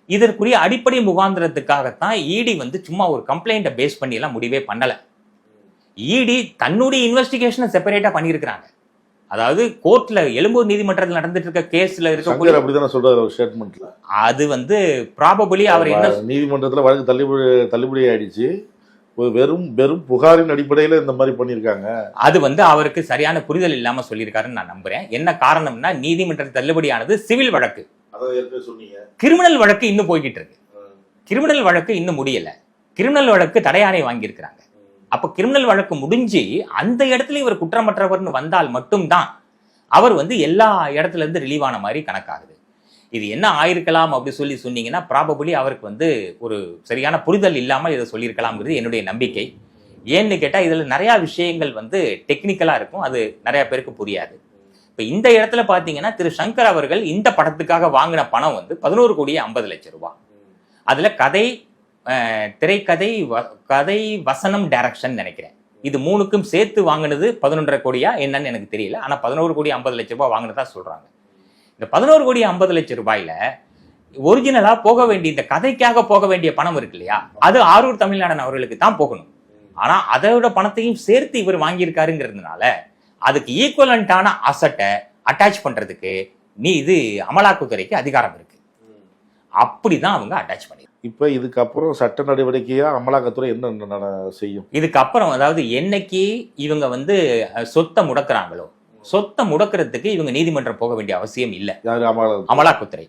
இதற்குரிய அடிப்படை முகாந்திரத்துக்காகத்தான் இடி வந்து சும்மா ஒரு கம்ப்ளைண்ட்டை பேஸ் பண்ணி எல்லாம் முடிவே பண்ணல. இடி தன்னுடைய இன்வெஸ்டிகேஷனை செப்பரேட்டா பண்ணியிருக்கிறாங்க. அதாவது கோர்ட்ல எழும்பூர் நீதிமன்றத்தில் நடந்துட்டு இருக்க கேஸ்ல இருக்க அப்படிதான் சொல்றாரு ஒரு ஸ்டேட்மெண்ட்ல. அது வந்து ப்ராபபிலி அவர் என்ன நீதிமன்றத்துல வழக்கு தள்ளுபடி ஆயிடுச்சு, வெறும் புகாரின் அடிப்படையில இந்த மாதிரி பண்ணிருக்காங்க. அது வந்து அவருக்கு சரியான புரிதல் இல்லாம சொல்லியிருக்காருன்னு நான் நம்புறேன். என்ன காரணம்னா நீதிமன்ற தள்ளுபடியானது சிவில் வழக்கு, கிரிமினல் வழக்கு இன்னும் போய்கிட்டு இருக்கு. கிரிமினல் வழக்கு இன்னும் முடியல. கிரிமினல் வழக்கு தடையாணை வாங்கியிருக்கிறாங்க. அப்ப கிரிமினல் வழக்கு முடிஞ்சு அந்த இடத்துல இவர் குற்றமற்றவர்னு வந்தால் மட்டும்தான் அவர் வந்து எல்லா இடத்துல இருந்து ரிலீவ் ஆன மாதிரி கணக்காகுது. இது என்ன ஆயிருக்கலாம் அப்படி சொன்னீங்கன்னா ப்ராபபிலி அவருக்கு வந்து ஒரு சரியான புரிதல் இல்லாமல் இதை சொல்லியிருக்கலாம்ங்கிறது என்னுடைய நம்பிக்கை. ஏன்னு கேட்டால் இதில் நிறையா விஷயங்கள் வந்து டெக்னிக்கலாக இருக்கும், அது நிறைய பேருக்கு புரியாது. இப்போ இந்த இடத்துல பார்த்தீங்கன்னா திரு சங்கர் அவர்கள் இந்த படத்துக்காக வாங்கின பணம் வந்து 11,50,00,000 ரூபாய். அதில் கதை, திரைக்கதை, கதை, வசனம், டைரக்ஷன் நினைக்கிறேன். இது மூணுக்கும் சேர்த்து வாங்கினது 11.5 கோடியா என்னன்னு எனக்கு தெரியல. ஆனால் 11,50,00,000 ரூபாய் வாங்கினதா சொல்றாங்க. இந்த 11,50,00,000 ரூபாயில ஒரிஜினலா போக வேண்டிய இந்த கதைக்காக போக வேண்டிய பணம் இருக்கு இல்லையா, அது ஆரூர் தமிழ்நாடன் அவர்களுக்கு தான் போகணும். ஆனா அதோட பணத்தையும் சேர்த்து இவர் வாங்கியிருக்காருங்கிறதுனால அதுக்கு ஈக்குவலண்டான அசட்டை அட்டாச் பண்றதுக்கு இது அமலாக்கத்துறைக்கு அதிகாரம் இருக்கு. அப்படிதான் அவங்க அட்டாச் பண்ணி. இப்ப இதுக்கப்புறம் சட்ட நடவடிக்கையா அமலாக்கத்துறை என்ன செய்யும்? இதுக்கப்புறம் அதாவது என்னைக்கு இவங்க வந்து சொத்தை முடக்குறாங்களோ, சொத்தை முடக்கிறதுக்கு இவங்க நீதிமன்றம் போக வேண்டிய அவசியம் இல்லை. அமலாக்கத்துறை